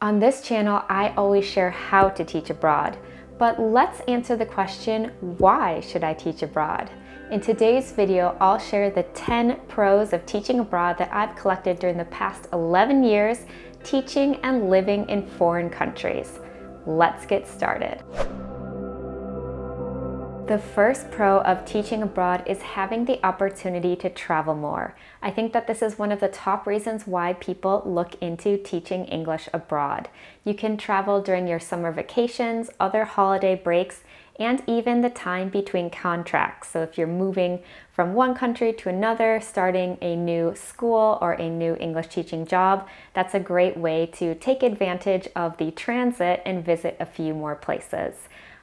On this channel, I always share how to teach abroad, but let's answer the question, why should I teach abroad? In today's video, I'll share the 10 pros of teaching abroad that I've collected during the past 11 years teaching and living in foreign countries. Let's get started. The first pro of teaching abroad is having the opportunity to travel more. I think that this is one of the top reasons why people look into teaching English abroad. You can travel during your summer vacations, other holiday breaks, and even the time between contracts. So if you're moving from one country to another, starting a new school or a new English teaching job, that's a great way to take advantage of the transit and visit a few more places.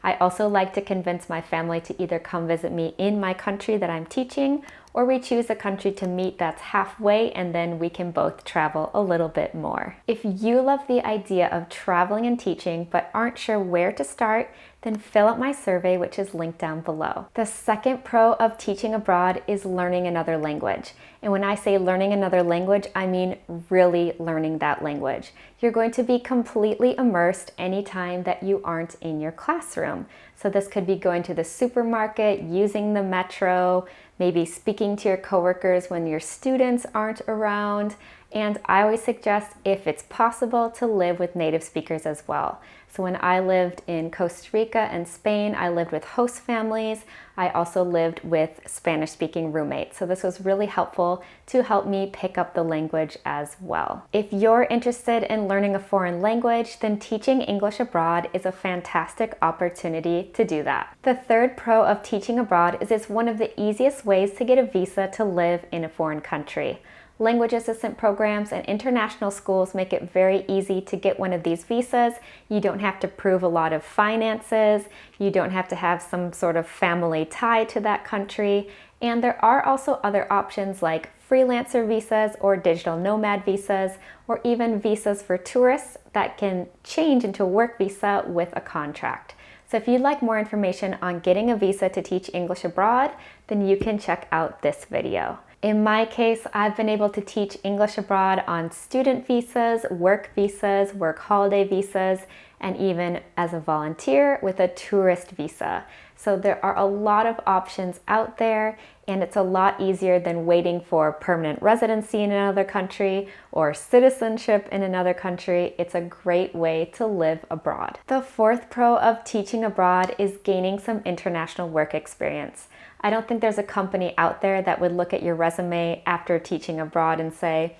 I also like to convince my family to either come visit me in my country that I'm teaching, or we choose a country to meet that's halfway and then we can both travel a little bit more. If you love the idea of traveling and teaching but aren't sure where to start, then fill out my survey, which is linked down below. The second pro of teaching abroad is learning another language. And when I say learning another language, I mean really learning that language. You're going to be completely immersed anytime that you aren't in your classroom. So this could be going to the supermarket, using the metro, maybe speaking to your coworkers when your students aren't around. And I always suggest, if it's possible, to live with native speakers as well. So when I lived in Costa Rica and Spain, I lived with host families. I also lived with Spanish-speaking roommates. So this was really helpful to help me pick up the language as well. If you're interested in learning a foreign language, then teaching English abroad is a fantastic opportunity to do that. The third pro of teaching abroad is it's one of the easiest ways to get a visa to live in a foreign country. Language assistant programs and international schools make it very easy to get one of these visas. You don't have to prove a lot of finances. You don't have to have some sort of family tie to that country. And there are also other options like freelancer visas or digital nomad visas, or even visas for tourists that can change into a work visa with a contract. So if you'd like more information on getting a visa to teach English abroad, then you can check out this video. In my case, I've been able to teach English abroad on student visas, work holiday visas, and even as a volunteer with a tourist visa. So there are a lot of options out there, and it's a lot easier than waiting for permanent residency in another country or citizenship in another country. It's a great way to live abroad. The fourth pro of teaching abroad is gaining some international work experience. I don't think there's a company out there that would look at your resume after teaching abroad and say,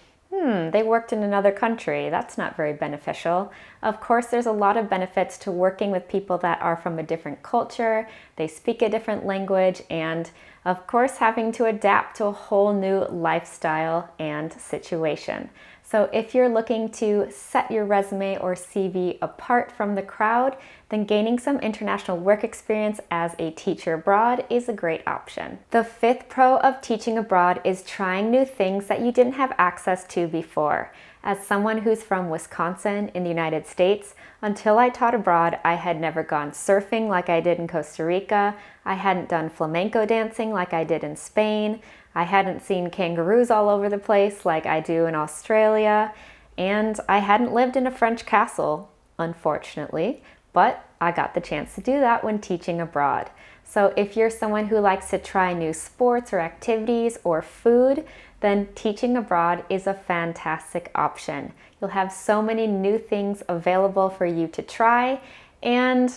they worked in another country. That's not very beneficial. Of course, there's a lot of benefits to working with people that are from a different culture, they speak a different language, and of course, having to adapt to a whole new lifestyle and situation. So if you're looking to set your resume or CV apart from the crowd, then gaining some international work experience as a teacher abroad is a great option. The fifth pro of teaching abroad is trying new things that you didn't have access to before. As someone who's from Wisconsin in the United States, until I taught abroad, I had never gone surfing like I did in Costa Rica. I hadn't done flamenco dancing like I did in Spain. I hadn't seen kangaroos all over the place like I do in Australia. And I hadn't lived in a French castle, unfortunately, but I got the chance to do that when teaching abroad. So if you're someone who likes to try new sports or activities or food, then teaching abroad is a fantastic option. You'll have so many new things available for you to try, and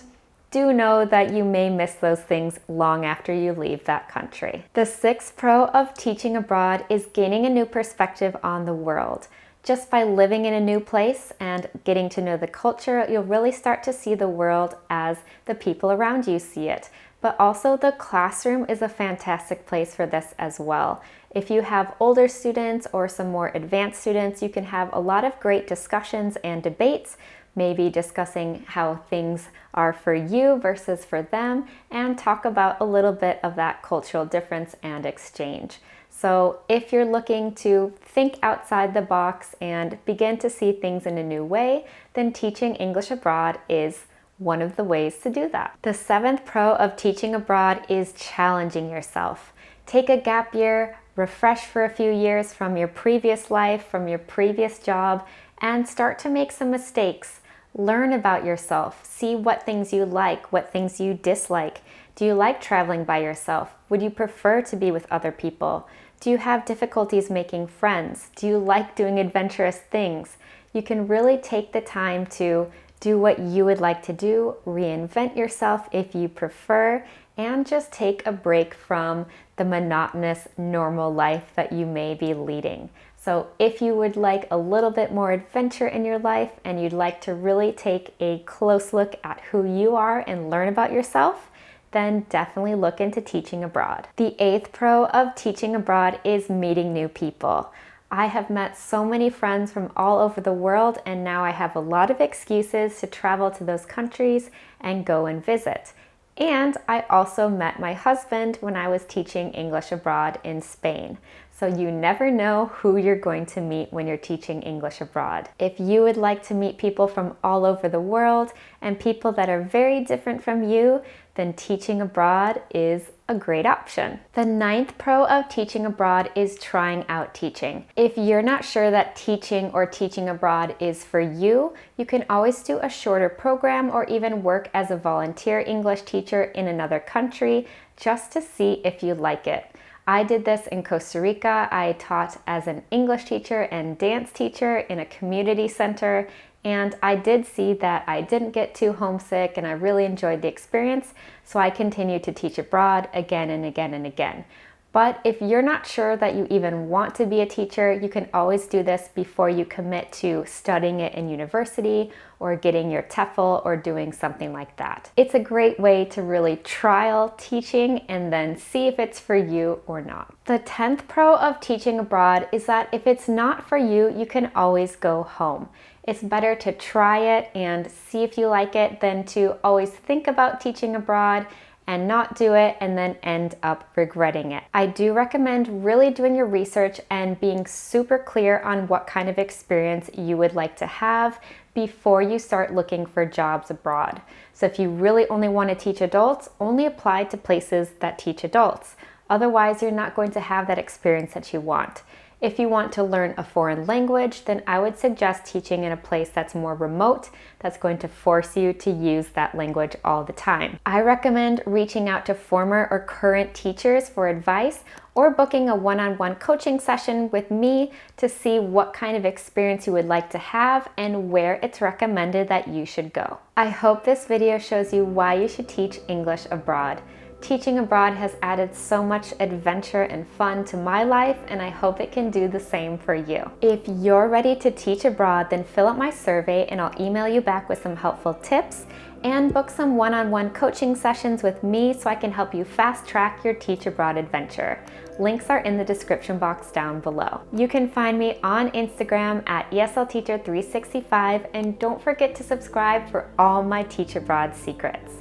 do know that you may miss those things long after you leave that country. The sixth pro of teaching abroad is gaining a new perspective on the world. Just by living in a new place and getting to know the culture, you'll really start to see the world as the people around you see it. But also the classroom is a fantastic place for this as well. If you have older students or some more advanced students, you can have a lot of great discussions and debates, maybe discussing how things are for you versus for them, and talk about a little bit of that cultural difference and exchange. So if you're looking to think outside the box and begin to see things in a new way, then teaching English abroad is one of the ways to do that. The seventh pro of teaching abroad is challenging yourself. Take a gap year, refresh for a few years from your previous life, from your previous job, and start to make some mistakes. Learn about yourself. See what things you like, what things you dislike. Do you like traveling by yourself? Would you prefer to be with other people? Do you have difficulties making friends? Do you like doing adventurous things? You can really take the time to do what you would like to do, reinvent yourself if you prefer, and just take a break from the monotonous, normal life that you may be leading. So if you would like a little bit more adventure in your life and you'd like to really take a close look at who you are and learn about yourself, then definitely look into teaching abroad. The 8th pro of teaching abroad is meeting new people. I have met so many friends from all over the world, and now I have a lot of excuses to travel to those countries and go and visit. And I also met my husband when I was teaching English abroad in Spain. So you never know who you're going to meet when you're teaching English abroad. If you would like to meet people from all over the world and people that are very different from you, then teaching abroad is a great option. The 9th pro of teaching abroad is trying out teaching. If you're not sure that teaching or teaching abroad is for you, you can always do a shorter program or even work as a volunteer English teacher in another country just to see if you like it. I did this in Costa Rica. I taught as an English teacher and dance teacher in a community center, and I did see that I didn't get too homesick and I really enjoyed the experience, so I continued to teach abroad again and again and again. But if you're not sure that you even want to be a teacher, you can always do this before you commit to studying it in university or getting your TEFL or doing something like that. It's a great way to really trial teaching and then see if it's for you or not. The 10th pro of teaching abroad is that if it's not for you, you can always go home. It's better to try it and see if you like it than to always think about teaching abroad and not do it and then end up regretting it. I do recommend really doing your research and being super clear on what kind of experience you would like to have before you start looking for jobs abroad. So if you really only want to teach adults, only apply to places that teach adults. Otherwise, you're not going to have that experience that you want. If you want to learn a foreign language, then I would suggest teaching in a place that's more remote, that's going to force you to use that language all the time. I recommend reaching out to former or current teachers for advice or booking a one-on-one coaching session with me to see what kind of experience you would like to have and where it's recommended that you should go. I hope this video shows you why you should teach English abroad. Teaching abroad has added so much adventure and fun to my life, and I hope it can do the same for you. If you're ready to teach abroad, then fill out my survey and I'll email you back with some helpful tips and book some one-on-one coaching sessions with me so I can help you fast track your teach abroad adventure. Links are in the description box down below. You can find me on Instagram at ESL Teacher 365, and don't forget to subscribe for all my teach abroad secrets.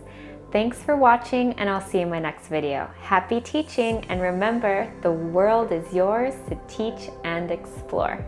Thanks for watching, and I'll see you in my next video. Happy teaching, and remember, the world is yours to teach and explore.